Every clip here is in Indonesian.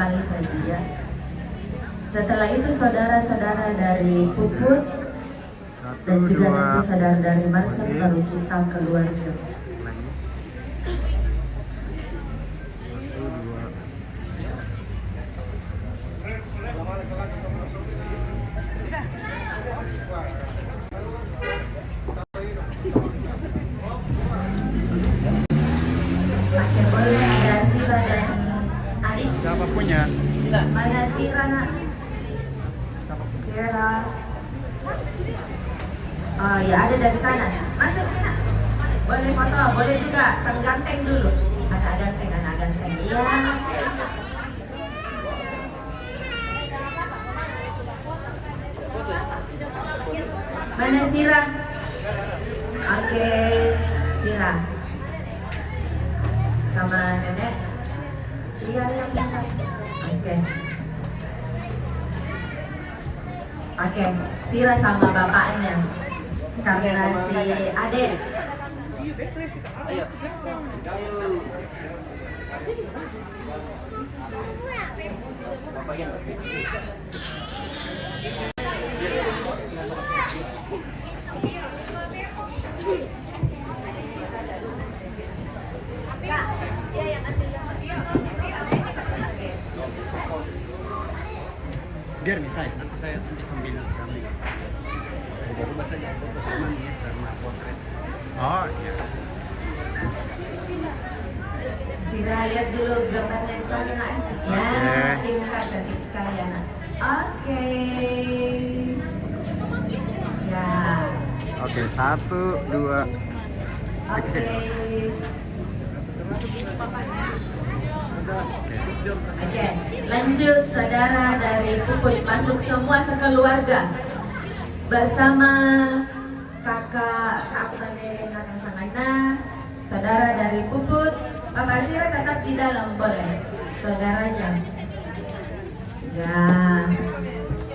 kali saja ya. Setelah itu saudara-saudara dari Puput dan juga nanti saudara dari Marcel baru kita keluarga. Makin boleh ada Sira dan Adik. Siapa punya? Mana Sira nak? Sira. Oh ya ada dari sana. Masuk nak. Boleh foto, boleh juga sang ganteng dulu. Anak ganteng. Iya. Mana Sira? Oke, Sira. Sama nenek. Iya yang pintar. Oke, Sira sama bapaknya. Kamera si Adek. Ayo. Biar nih saya nanti sambil kami. Baru bahasanya sama nih ya, sama potret. Oh iya. Sira lihat dulu gambarnya di sana nak. Ya, pintar cantik sekali anak. Oke. Ya. Oke, 1, 2. Oke. Oke, lanjut saudara dari Puput masuk semua sekeluarga bersama kakak Hasan Sangana, saudara dari Puput. Bapak Sira tetap di dalam boleh, saudaranya. Ya,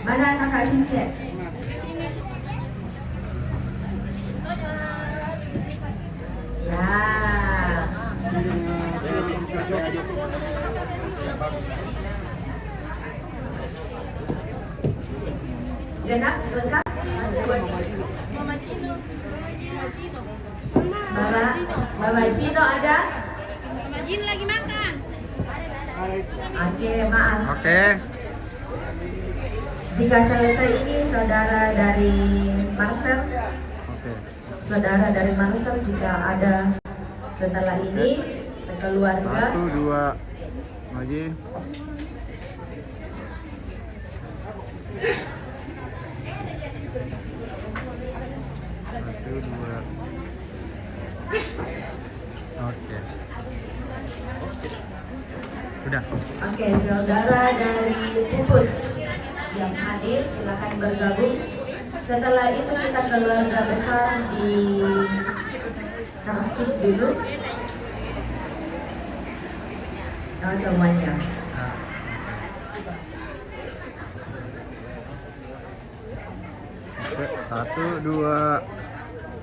mana kakak Since? Ya. Genap lengkap. Mama Cino ada? Mama Jin lagi makan. Oke, maaf. Oke. Jika selesai ini saudara dari Marcel, Oke. saudara dari Marcel jika ada setelah ini sekeluarga. 1, 2 lagi. Satu, dua. Oke. Sudah. Oke, saudara dari Puput yang hadir silakan bergabung. Setelah itu kita keluarga besar di Tasik dulu. Oh, semuanya. Oke, 1, 2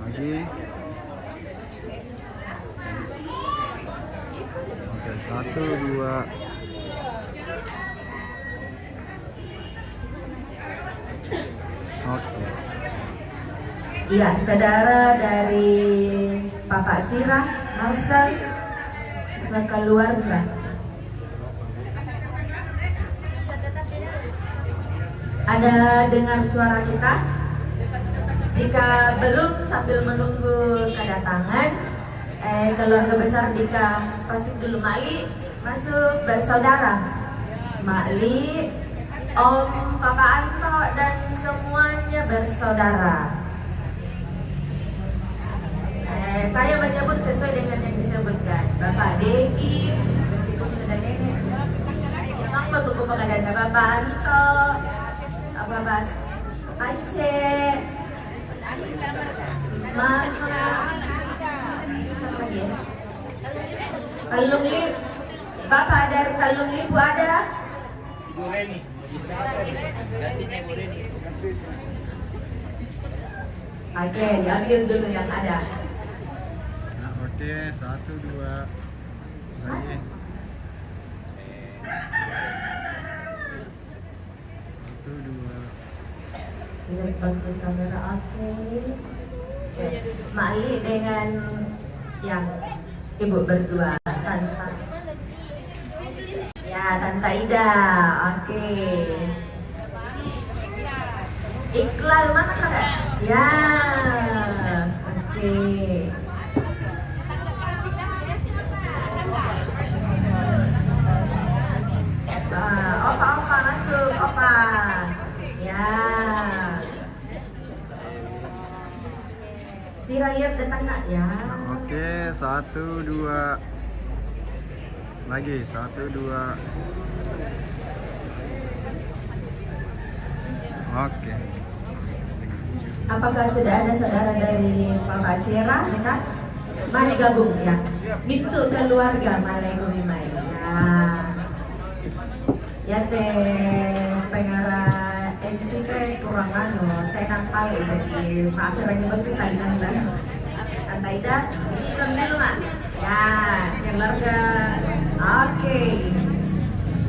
lagi. Oke, 1, 2. Oke. Iya, saudara dari Bapak Sira, Marcel, sekeluarga. Ada dengar suara kita? Jika belum sambil menunggu kedatangan, keluarga besar Dika Pasik dulu. Mali masuk bersaudara. Mali, Om, Papa Anto dan semuanya bersaudara. Saya menyebut sesuai dengan yang disebutkan. Bapak Deki, meskipun sudah nenek. Memang betul pengadaan Bapak Anto, Bapak Ance, Mama, apa lagi ya? Talung Lip, Bapak dari Talung Lip ada? Ibu Reni. Gantinya Ibu Reni. Oke, diambil dulu yang ada. Nah, oke, 1, 2 lagi. bagus kamera. Oke. Mali dengan yang ibu berdua, Tanta. Ya, Tanta Ida. Oke. Iqlal mana kakak? Ya. Oke. Opa masuk, opa. Ya. Sira lihat depan nak ya. Oke, 1, 2. Lagi 1, 2. Oke. Apakah sudah ada saudara dari Bapak Sira dekat? Mari gabung ya. Itu keluarga Malaikumimai. Ya teh pengarah MC teh kurang anu, teh nampal jadi maafiranya betul tadi nanda. Tante Ida, isikan dulu mak. Ya, keluarga. Oke.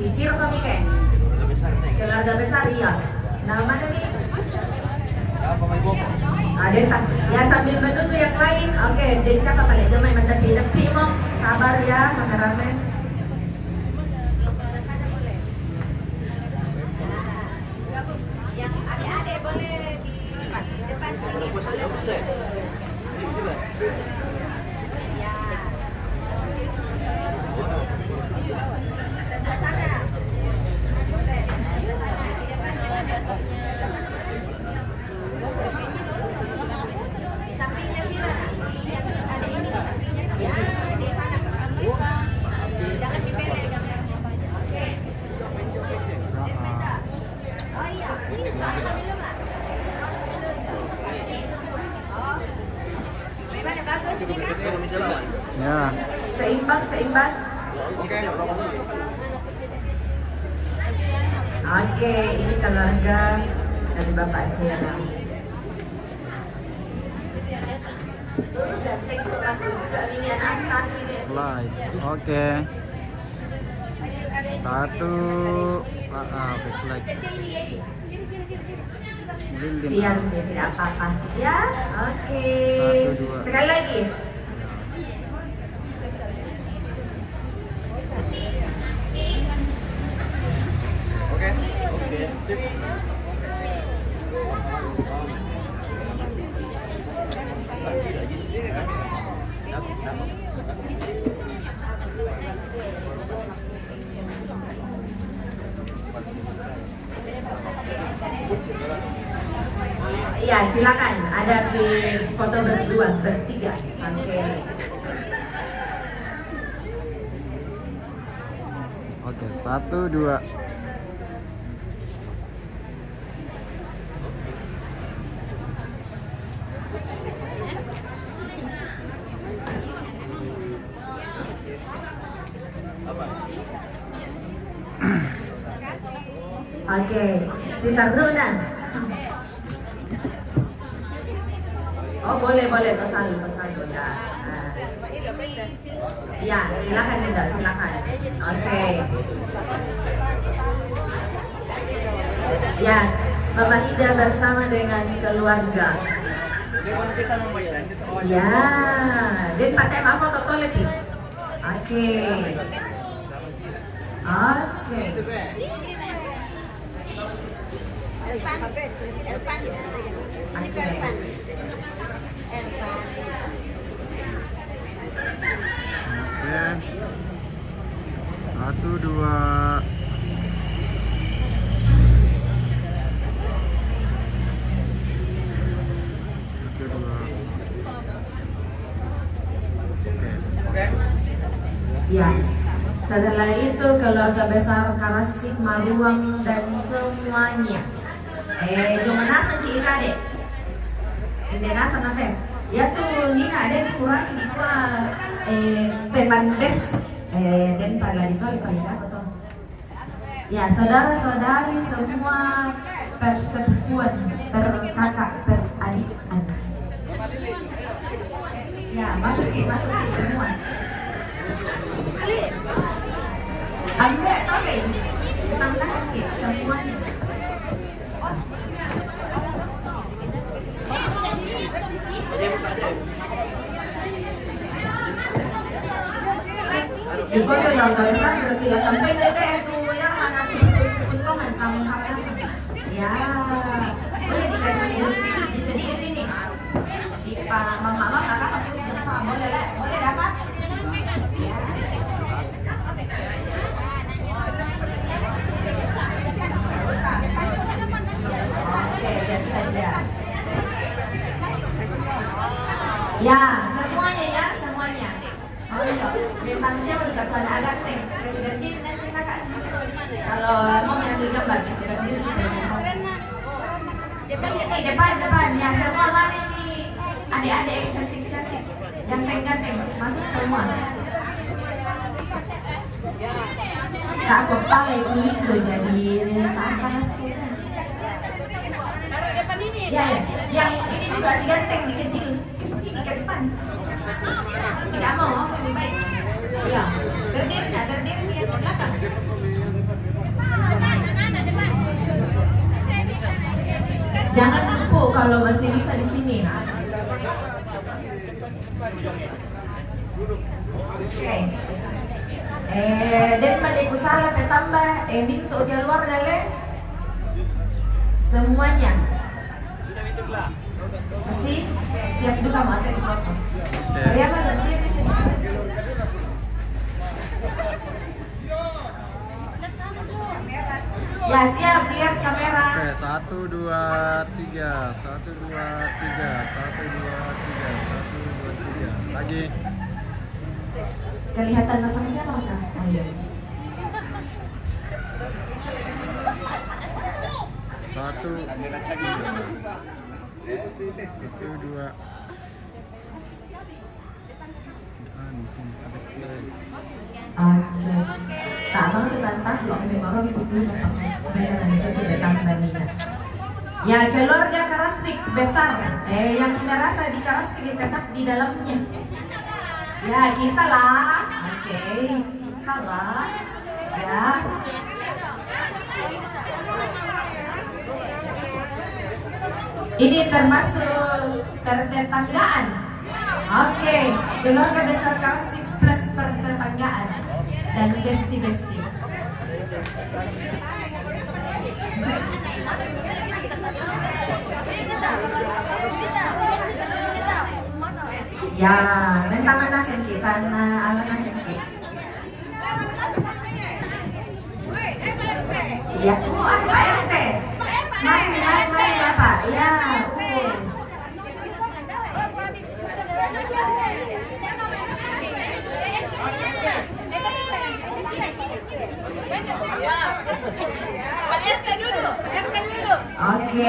Sikir kami ke? Keluarga besar iya. Nama mana nih? Ada tak? Ya sambil menunggu yang lain. Oke, dan siapa paling jomai mendapi mo. Sabar ya kameramen. Ya. Seimbang. Oke, ini keluarga dari Bapak Sira. Dan tengok masuk juga ini anak satu ini. Live. Oke. 1. Backlight. Lilin. Biar dia tidak apa-apa. Ya, oke. 1, 2. Sekali lagi. Ya, silakan. Ada di foto berdua, bertiga. Oke. Oke, 1, 2. Oke, Sinta Bruna. Oh boleh pesan ya. Ya silakan tidak silakan. Oke. Ya, Mama Ida bersama dengan keluarga. Ya, dan pakai apa foto toilet nih? Oke. Satu, dua. Ya, setelah itu keluarga besar Karasik, Maruang dan semuanya. Cuma nasa kira deh. Ini nasa nanti. Ya tuh, ini ada kurang ini pemandes. Dan pada itu paling atau ya saudara-saudari semua persepuan, perkakak, peradik. Ya masuk semua. Ambil tope, tambah sakit semuanya. Ikaw yung keluarga besar berarti lah sampai nenek itu yang mana sih keuntungan kamu harus ya boleh dikasih di sedikit ini di mama kakak pakai sedikit boleh dapat ya. Oke, lihat saja. Ya, semuanya. Oh iya, memang siapa dikatakan agak teng. Kasih ganti nanti kakak semua. Kalau mau ambil gambar, kasih ganti sini. Depan. Ya, semua mana nih? Adik-adik yang cantik-cantik. Ganteng-ganteng, masuk semua. Tak apa-apa kulit lo jadi tak panas. Ya, yang ini juga si ganteng nih kecil ke depan. Tidak mau, lebih baik. Iya, berdiri ke belakang. Jangan lupa kalau masih bisa di sini. Oke. Dan pada salah petambah, minto di luar gale. Semuanya. Masih siap juga mau di foto. Ya, ganti di sini. Ya, siap lihat kamera. Oke, 1 2 3. 1 2 3. 1 2 3. 1 2 3. Lagi. Kelihatan pasang siapa kak? Ayo. 1 2. Oke. Tak mau ditantang kalau memang orang butuh bayaran bisa tidak tambah Nina. Ya, keluarga Karasik besar. Yang merasa di Karasik tetap di dalamnya. Ya, kita lah. Oke. Halo. Ya. Ini termasuk pertetanggaan. Oke, keluarga besar Karasik plus pertetanggaan dan besti-besti. Ya, mentang nasen kita na ala nasen kita. Ya, ada Pak RT. Main Bapak. Ya, Oke.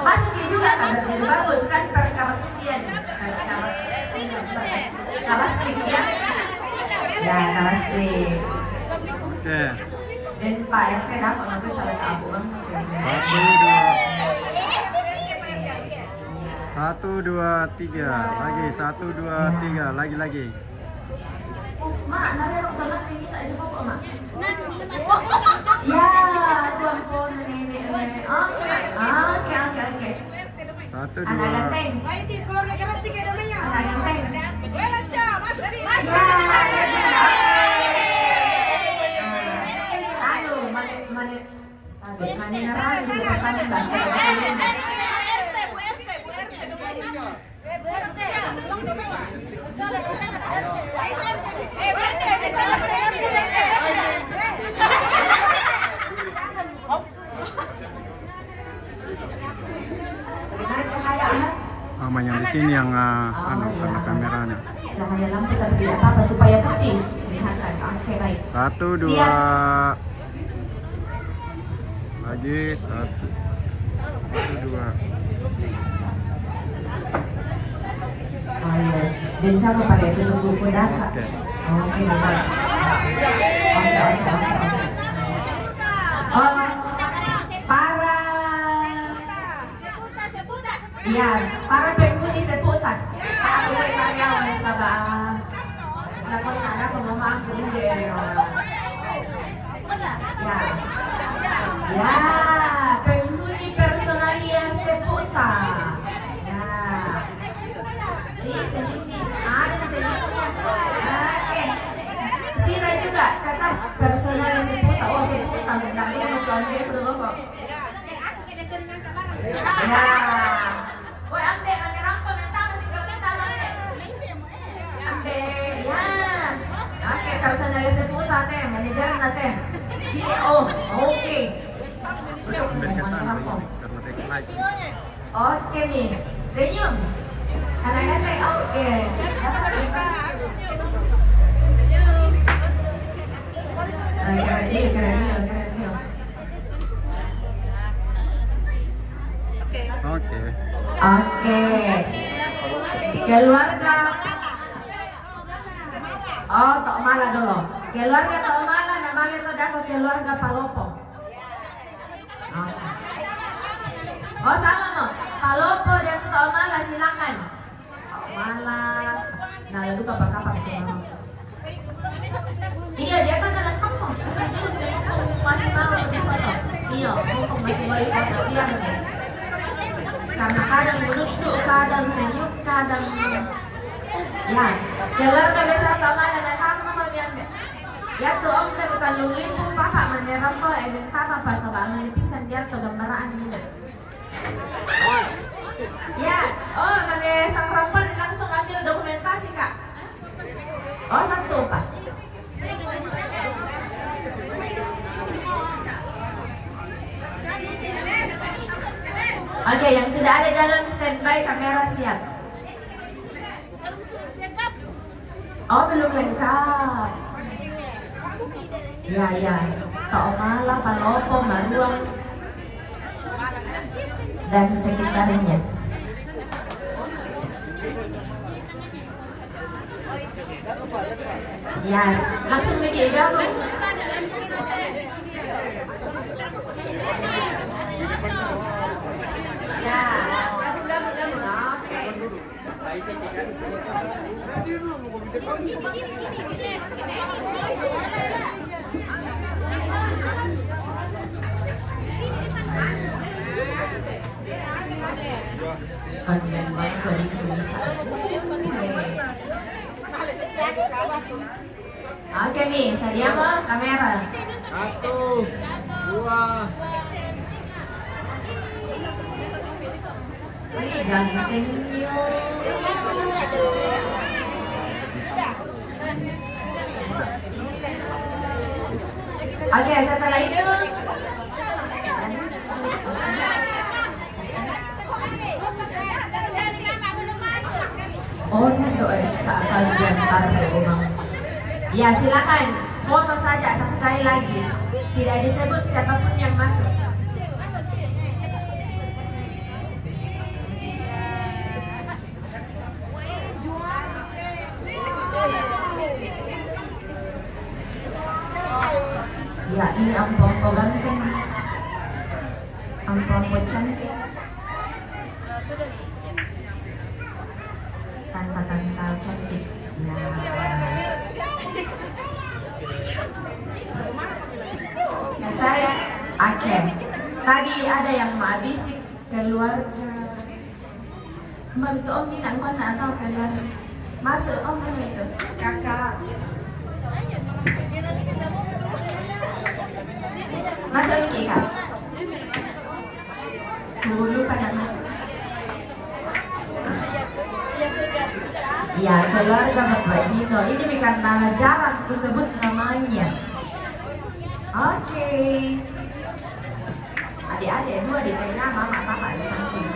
Masukin juga kan berarti bagus kan perkarasian. Karasik ya. Ya, Karasik. Oke. Dan Pak RT dapat aku salah satu bang. 1 2 3. Lagi 1 2 3. Lagi. Mak, nari orang tolak ini saya coba kok mak. Ya, aduh ampun nenek. Oke. 1 2. Anak ganteng. Baik, keluarga Karasik ya namanya. Anak ganteng. Masuk sini. Aduh, mana nerang di depan bangkai. Yang di sini yang karena kameranya. Cahaya lampu tapi tidak apa-apa supaya putih kelihatan. Oke, baik. 1 2. Siap. Lagi 1 2. Ayo, dan sama pada itu tunggu kuda kak. Oke, baik. Oke. Oh, para penghuni seputar. Ako ay karyawan sa baa. Nakakana ko mamasok din. Ya, penghuni personalia seputar. Ya. Senyumnya. Ada senyumnya. Ya. Woi, ambe manirang pementa masih kami tama ambe. Ambe, ya. Oke, kalau saya nanya seputar teh, manajer nate, CEO, oke. Cocok Amerika sana manirang ini karena take naik. Oke, Mi. Senyum. Anak-anak, oke. Keren dia, keren dia, keren dia. Oke. Oke. Keluarga. Oh, Tok Mala dulu. Keluarga Tok Mala namanya itu dapat keluarga Palopo. Oke. Oh, sama mau. Palopo dan Tok Mala silakan. Tok Mala. Nah, lalu kapan-kapan tuh. Iya, dia kan anak kampung. Kasih dulu dia ngomong masih mau foto. Iya, ngomong masih mau foto dia. Karena kadang menunduk, kadang senyum, kadang ya. Keluarga besar Tok Mala dan kamu yang ya tuh om teh bukan lulimpung papa menerang po event sama pas sama manipisan dia tuh gambaraan ini. Ya, oh kali sang rampan langsung ambil dokumentasi kak. Oh satu pak. Oke, yang sudah ada dalam standby kamera siap. Oh belum lengkap. Ya ya, Tok Mala, Palopo, Maruang dan sekitarnya. Ya, langsung media gabung. Ya, gabung. Oke. Konten banget dari kebiasaan. Oke nih, Sadia mau kamera. 1, 2. Ini ganteng Oke, setelah itu oh, doa akan diantar rumah. Ya, silakan foto saja satu kali lagi. Tidak disebut siapapun yang masuk. Ya, ini ampo-ampo ganteng. Ampo-ampo cantik. Tanta-tanta cantik. Nah. Selesai? Oke. Tadi ada yang menghabisi keluarga. Bantu om di nak kona atau keluarga. Masuk om itu. Kakak. Masuk Miki kak. Dulu kadang. Ya, keluarga Bapak Jino. Ini karena jarang aku sebut namanya. Oke. Adik-adik dua di tengah, mama papa di samping.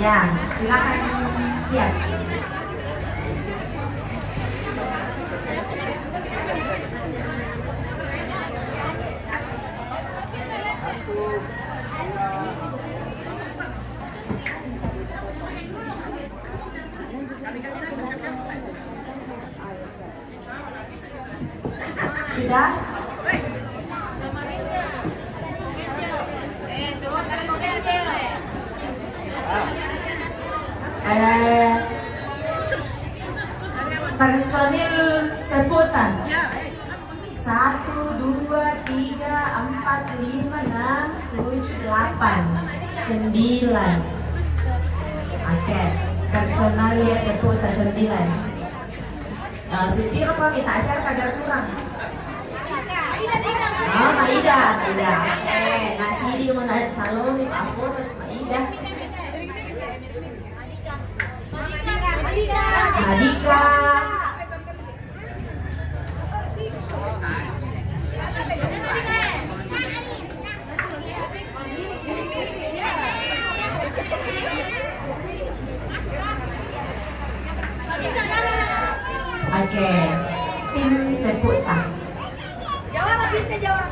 Ya, silakan siap. Sudah? Personil sebutan 1, 2, 3, 4, 5, 6, 7, 8, 9. Oke, personal ya seputar 9. Sentiro kami tak share kadar kurang. Oh, Maida. Nasi di mana Salome, aku Maida. Madika. Oke, tim Seputar. Jawa lah, Binta Jawa.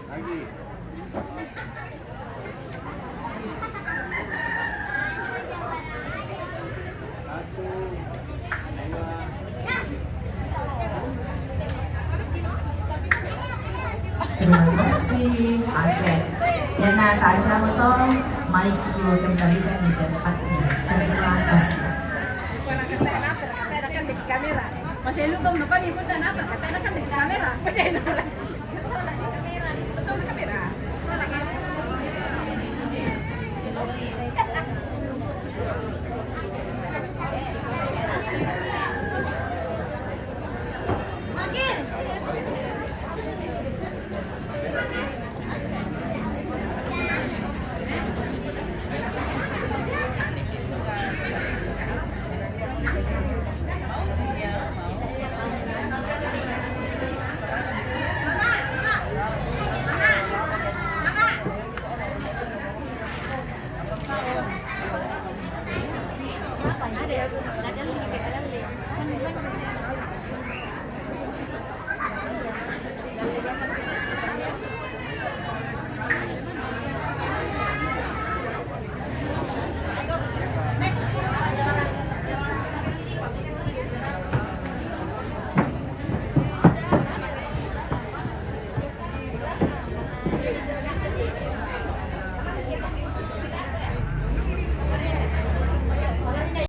Lagi. Satu, dua, Terima kasih. Oke. Dan kasih mo to, mic ko kembalikan di tempatnya. Terima kasih. Kata-kata di kamera. Masih lupa, kami pun dan apa? Kata-kata di kamera.